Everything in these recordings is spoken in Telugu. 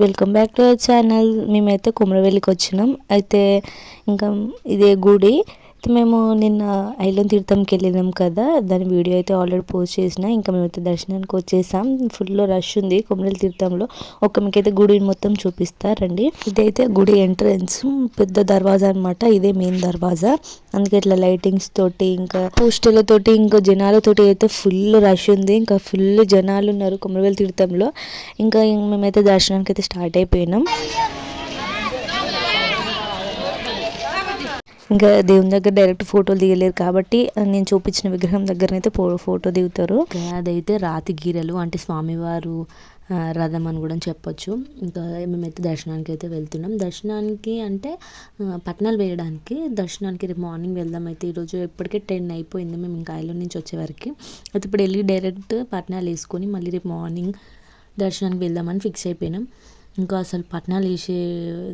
Welcome back to our channel. మేమైతే కుమరవెల్లికి వచ్చినాం. అయితే ఇంకా ఇదే గుడి మేము నిన్న ఐలం తీర్థంకి వెళ్ళినాం కదా, దాని వీడియో అయితే ఆల్రెడీ పోస్ట్ చేసిన. ఇంకా మేమైతే దర్శనానికి వచ్చేసాం. ఫుల్ రష్ ఉంది కుమరవెల్లి తీర్థంలో. మీకైతే గుడి మొత్తం చూపిస్తారండి. ఇదైతే గుడి ఎంట్రన్స్, పెద్ద దర్వాజా అనమాట. ఇదే మెయిన్ దర్వాజా. అందుకే ఇట్లా లైటింగ్స్ తోటి ఇంకా పోస్టర్లతోటి ఇంకా జనాలతోటి అయితే ఫుల్ రష్ ఉంది. ఇంకా ఫుల్ జనాలు ఉన్నారు కుమరవెల్లి తీర్థంలో. ఇంకా మేమైతే దర్శనానికి అయితే స్టార్ట్ అయిపోయినాం. ఇంకా దేవుని దగ్గర డైరెక్ట్ ఫోటోలు దిగలేరు కాబట్టి నేను చూపించిన విగ్రహం దగ్గరనైతే ఫోటో దిగుతారు. అదైతే రాతి గీరలు అంటే స్వామివారు రథం అని కూడా చెప్పొచ్చు. ఇంకా మేమైతే దర్శనానికి అయితే వెళ్తున్నాం. దర్శనానికి అంటే పట్నాలు వేయడానికి. దర్శనానికి రేపు మార్నింగ్ వెళ్దాం. అయితే ఈరోజు ఇప్పటికే 10 అయిపోయింది మేము ఇంకా ఐలం నుంచి వచ్చేవరకు. అయితే ఇప్పుడు వెళ్ళి డైరెక్ట్ పట్నాలు వేసుకొని మళ్ళీ రేపు మార్నింగ్ దర్శనానికి వెళ్దామని ఫిక్స్ అయిపోయినాం. ఇంకా అసలు పట్నాలు వేసే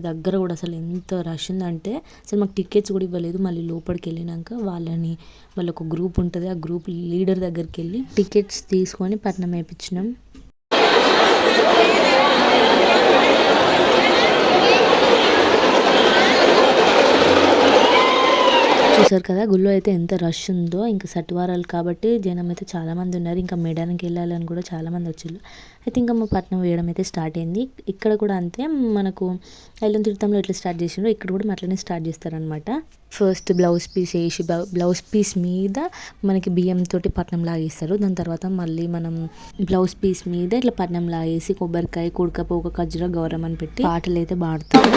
దగ్గర కూడా అసలు ఎంత రష్ ఉందంటే అసలు మాకు టికెట్స్ కూడా ఇవ్వలేదు. మళ్ళీ లోపలికి వెళ్ళినాక వాళ్ళ ఒక గ్రూప్ ఉంటుంది, ఆ గ్రూప్ లీడర్ దగ్గరికి వెళ్ళి టికెట్స్ తీసుకొని పట్నం వేయించినాం. చూసారు కదా గుళ్ళో అయితే ఎంత రష్ ఉందో. ఇంకా సట్వారాలు కాబట్టి జనం అయితే చాలా మంది ఉన్నారు. ఇంకా మేడానికి వెళ్ళాలని కూడా చాలా మంది వచ్చారు. అయితే ఇంకా మా పట్నం వేయడం అయితే స్టార్ట్ అయింది. ఇక్కడ కూడా అంతే, మనకు ఐలం తీర్థంలో ఎట్లా స్టార్ట్ చేసిండ్రో ఇక్కడ కూడా అట్లనే స్టార్ట్ చేస్తారనమాట. ఫస్ట్ బ్లౌజ్ పీస్ వేసి బ్లౌజ్ పీస్ మీద మనకి బియ్యంతో పట్నం లాగేస్తారు. దాని తర్వాత మళ్ళీ మనం బ్లౌజ్ పీస్ మీద ఇట్లా పట్నం లాగేసి కొబ్బరికాయ కుడకపోక ఖర్జూర గౌరవం అని పెట్టి పాటలు అయితే పాడతారు.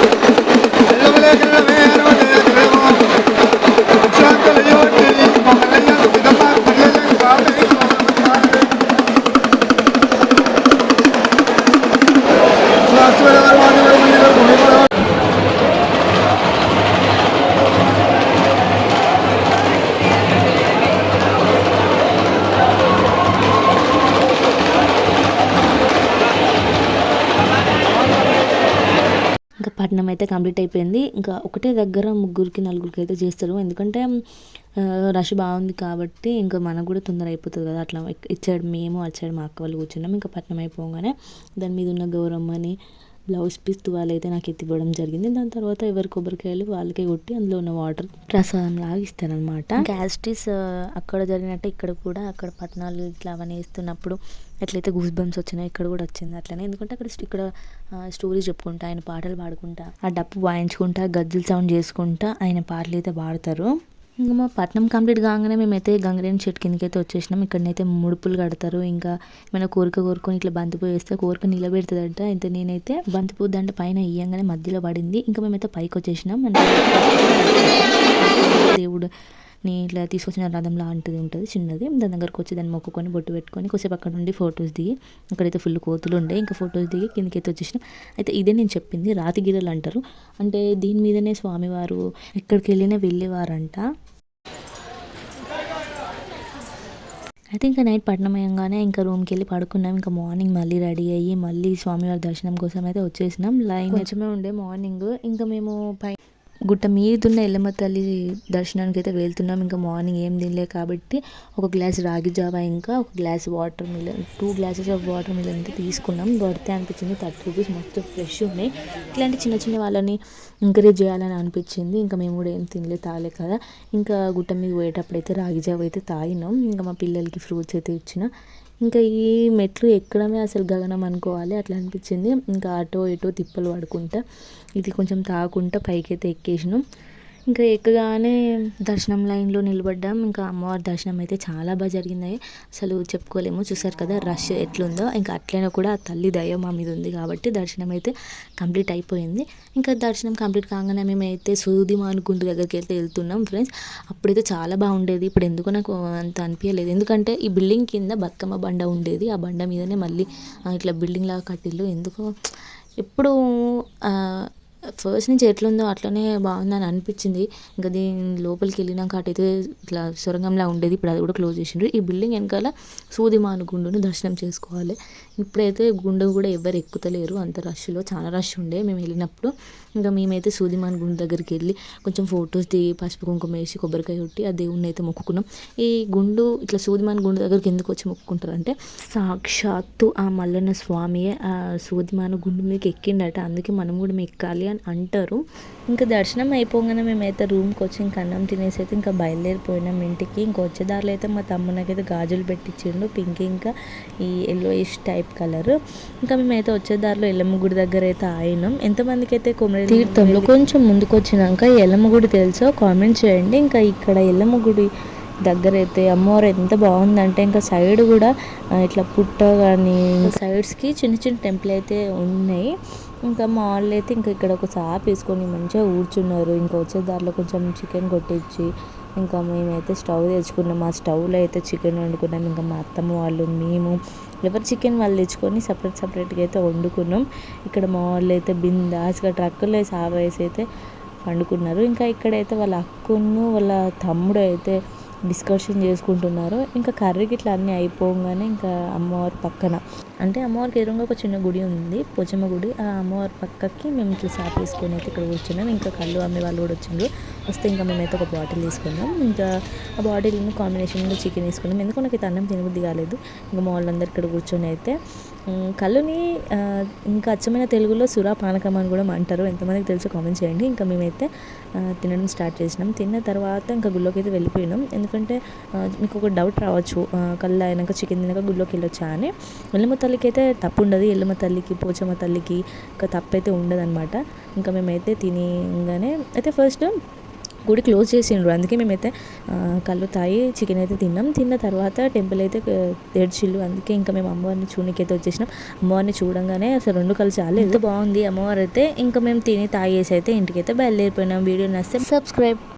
పట్నం అయితే కంప్లీట్ అయిపోయింది. ఇంకా ఒకటే దగ్గర 3-4 అయితే చేస్తారు. ఎందుకంటే రష్ బాగుంది కాబట్టి ఇంకా మనకు కూడా తొందర అయిపోతుంది కదా. అట్లా ఇచ్చాడు మేము అటు సైడ్ మా అక్క వాళ్ళు కూర్చున్నాం. ఇంకా పట్నం అయిపోగానే దాని మీద ఉన్న గౌరమ్మని బ్లౌజ్ పీస్ తువాలు అయితే నాకు ఎత్తివ్వడం జరిగింది. దాని తర్వాత ఎవరి కొబ్బరికాయలు వాళ్ళకే కొట్టి అందులో ఉన్న వాటర్ ప్రసాదం లాగా ఇస్తారనమాట. గ్యాస్ట్రీస్ అక్కడ జరిగినట్టే ఇక్కడ కూడా అక్కడ పట్నాలు ఇట్లా అవన్నీ వేస్తున్నప్పుడు ఎట్లయితే గూస్ బంప్స్ వచ్చినాయి ఇక్కడ కూడా వచ్చింది అట్లనే. ఎందుకంటే ఇక్కడ స్టోరీస్ చెప్పుకుంటా ఆయన పాటలు పాడుకుంటా ఆ డప్పు వాయించుకుంటా గజ్జల సౌండ్ చేసుకుంటా ఆయన పాటలు అయితే పాడతారు. ఇంకా మా పట్నం కంప్లీట్ కాగానే మేమైతే గంగరేణి చెట్టు కిందకి అయితే వచ్చేసినాం. ఇక్కడనైతే ముడుపులు కడతారు. ఇంకా ఏమైనా కోరుకొని ఇట్లా బంతిపూ వేస్తే కోరిక నిలబెడుతుందంట. అయితే నేనైతే బంతిపూ దండ పైన ఇయ్యంగానే మధ్యలో పడింది. ఇంకా మేమైతే పైకి వచ్చేసినాం. అంటే దేవుడు ఇట్లా తీసుకొచ్చిన రథం లాంటిది ఉంటుంది చిన్నది. దాని దగ్గరకు వచ్చి దాన్ని మొక్కుకొని బొట్టు పెట్టుకొని కొద్దిసేపు అక్కడ నుండి ఫొటోస్ దిగి అక్కడైతే ఫుల్ కోతులు ఉండే ఇంకా ఫొటోస్ దిగి కిందకైతే వచ్చేసినాం. అయితే ఇదే నేను చెప్పింది రాతిగిరలు అంటారు. అంటే దీని మీదనే స్వామివారు ఎక్కడికి వెళ్ళేవారంట. అయితే ఇంకా నైట్ పట్నం అయ్యంగానే ఇంకా రూమ్కి వెళ్ళి పడుకున్నాం. ఇంకా మార్నింగ్ మళ్ళీ రెడీ అయ్యి మళ్ళీ స్వామివారి దర్శనం కోసం అయితే వచ్చేసినాం. లైన్ కొంచెమే ఉండే మార్నింగ్. ఇంకా మేము గుట్ట మీదున్న ఎల్లమ్మ తల్లి దర్శనానికి అయితే వెళ్తున్నాం. ఇంకా మార్నింగ్ ఏం తినలే కాబట్టి ఒక గ్లాస్ రాగి జావా ఇంకా ఒక glass water melon 2 glasses of water melon అయితే తీసుకున్నాం. పడితే అనిపించింది 30 రూపీస్ మొత్తం ఫ్రెష్ ఉన్నాయి. ఇట్లాంటి చిన్న వాళ్ళని ఎంకరేజ్ చేయాలని అనిపించింది. ఇంకా మేము కూడా ఏం తాగలే కదా. ఇంకా గుట్ట మీద పోయేటప్పుడు అయితే రాగి జావ అయితే తాగినాం. ఇంకా మా పిల్లలకి ఫ్రూట్స్ అయితే ఇచ్చిన. ఇంకా ఈ మెట్లు ఎక్కడమే అసలు గగనం అనుకోవాలి అట్లా అనిపించింది. ఇంకా అటో ఇటో తిప్పలు పడుకుంటా ఇది కొంచెం తాగుకుంటా పైకైతే ఎక్కేసినాం. ఇంకా ఎక్కగానే దర్శనం లైన్లో నిలబడ్డాం. ఇంకా అమ్మవారి దర్శనం అయితే చాలా బాగా జరిగింది. అసలు చెప్పుకోలేము. చూసారు కదా రష్ ఎట్లుందో. ఇంకా అట్లైనా కూడా ఆ తల్లి దయ మా మీద ఉంది కాబట్టి దర్శనం అయితే కంప్లీట్ అయిపోయింది. ఇంకా దర్శనం కంప్లీట్ కాగానే మేమైతే సూదిమానుకుంట దగ్గరికి వెళ్తున్నాం ఫ్రెండ్స్. అప్పుడైతే చాలా బాగుండేది. ఇప్పుడు ఎందుకో నాకు అంత అనిపించలేదు. ఎందుకంటే ఈ బిల్డింగ్ కింద బతుకమ్మ బండ ఉండేది. ఆ బండ మీదనే మళ్ళీ ఇట్లా బిల్డింగ్ లాగా కట్టిల్లు. ఎందుకో ఎప్పుడు ఫస్ట్ నుంచి ఎట్లుందో అట్లనే బాగుందని అనిపించింది. ఇంకా దీని లోపలికి వెళ్ళినాక అటైతే ఇట్లా సొరంగంలా ఉండేది, ఇప్పుడు అది కూడా క్లోజ్ చేసిండ్రు. ఈ బిల్డింగ్ వెనకాల సూదిమాను గుండుని దర్శనం చేసుకోవాలి. ఇప్పుడైతే గుండు కూడా ఎవరు ఎక్కుతలేరు, అంత రష్లో చాలా రష్ ఉండే మేము వెళ్ళినప్పుడు. ఇంకా మేమైతే సూదిమాను గుండు దగ్గరికి వెళ్ళి కొంచెం ఫొటోస్ దిగి పసుపు కుంకుమ వేసి కొబ్బరికాయ కొట్టి ఆ దేవుణ్ణి అయితే మొక్కుకున్నాం. ఈ గుండు ఇట్లా సూదిమాను గుండు దగ్గరికి ఎందుకు వచ్చి మొక్కుకుంటారంటే సాక్షాత్తు ఆ మల్లన్న స్వామియే ఆ సూదిమాను గుండు మీదకి ఎక్కిండట, అందుకే మనం కూడా ఎక్కాలి అని అంటారు. ఇంకా దర్శనం అయిపోగానే మేమైతే రూమ్కి వచ్చి ఇంకా అన్నం తినేసి అయితే ఇంకా బయలుదేరిపోయినాం ఇంటికి. ఇంకా వచ్చే దారిలో అయితే మా తమ్మునకైతే గాజులు పెట్టించిండు, పింక్ ఇంకా ఈ ఎల్లోయిష్ టైప్ కలర్. ఇంకా మేమైతే వచ్చే దారిలో ఎల్లమ్మ గుడి దగ్గర అయితే ఆగినాం. ఎంతమందికి అయితే కొమరేలి తీర్థంలో కొంచెం ముందుకు వచ్చినాక ఎల్లమ్మ గుడి తెలుసో కామెంట్ చేయండి. ఇంకా ఇక్కడ ఎల్లమ్మ గుడి దగ్గర అయితే అమ్మవారు ఎంత బాగుందంటే ఇంకా సైడ్ కూడా ఇట్లా పుట్ట కానీ సైడ్స్కి చిన్న చిన్న టెంపుల్ అయితే ఉన్నాయి. ఇంకా మా వాళ్ళు అయితే ఇంకా ఇక్కడ ఒక సాప్ వేసుకొని మంచిగా కూర్చున్నారు. ఇంకా వచ్చే దారిలో కొంచెం చికెన్ కొట్టించి ఇంకా మేమైతే స్టవ్ తెచ్చుకున్నాం. ఆ స్టవ్లో అయితే చికెన్ వండుకున్నాం. ఇంకా మా అత్తమ్మ వాళ్ళు మేము ఎవరు చికెన్ వాళ్ళు తెచ్చుకొని సపరేట్గా అయితే వండుకున్నాం. ఇక్కడ మా వాళ్ళు అయితే బిందాస్గా ట్రక్కులో సాప్ వేసి అయితే వండుకున్నారు. ఇంకా ఇక్కడైతే వాళ్ళ అక్కను వాళ్ళ తమ్ముడు అయితే డిస్కషన్ చేసుకుంటున్నారు. ఇంకా కర్రీకి ఇట్లా అన్నీ అయిపోగానే ఇంకా అమ్మవారి పక్కన అంటే అమ్మవారికి ఎదురుగా ఒక చిన్న గుడి ఉంది, పోచమ్మ గుడి. ఆ అమ్మవారి పక్కకి మేము ఇట్లా సాప్ వేసుకొని అయితే ఇక్కడ కూర్చున్నాం. ఇంకా కళ్ళు అమ్మే వాళ్ళు కూడా వచ్చిండ్రు. వస్తే ఇంకా మేమైతే ఒక బాటిల్ తీసుకున్నాం. ఇంకా ఆ బాటిల్ని కాంబినేషన్లో చికెన్ వేసుకున్నాం. ఎందుకు నాకు అయితే అన్నం తినబుద్ధి కాలేదు. ఇంకా మా వాళ్ళందరూ ఇక్కడ కూర్చొని అయితే కళ్ళుని ఇంకా అచ్చమైన తెలుగులో సురా పానకం అని కూడా అంటారు. ఎంతమందికి తెలుసో కామెంట్ చేయండి. ఇంకా మేమైతే తినడం స్టార్ట్ చేసినాం. తిన్న తర్వాత ఇంకా గుళ్ళోకి అయితే వెళ్ళిపోయినాం. ఎందుకంటే మీకు ఒక డౌట్ రావచ్చు, కళ్ళు అయినాక చికెన్ తినాక గుళ్ళోకి వెళ్ళొచ్చా అని. ఎల్లమ్మ తల్లికి అయితే తప్పు ఉండదు, ఎల్లమ్మ తల్లికి పోచమ్మ తల్లికి ఇంకా తప్పు అయితే ఉండదు అనమాట. ఇంకా మేమైతే తినగానే అయితే ఫస్ట్ గుడి క్లోజ్ చేసిండ్రు, అందుకే మేమైతే కళ్ళు తాగి చికెన్ అయితే తిన్నాం. తిన్న తర్వాత టెంపుల్ అయితే తెరిచిల్లు, అందుకే ఇంకా మేము అమ్మవారిని చూడడానికి అయితే వచ్చేసినాం. అమ్మవారిని చూడంగానే అసలు రెండు కళ్ళు చాలా ఎంత బాగుంది అమ్మవారు అయితే. ఇంకా మేము తిని తాగేసి అయితే ఇంటికైతే బయలుదేరిపోయినాం. వీడియో నచ్చితే సబ్స్క్రైబ్.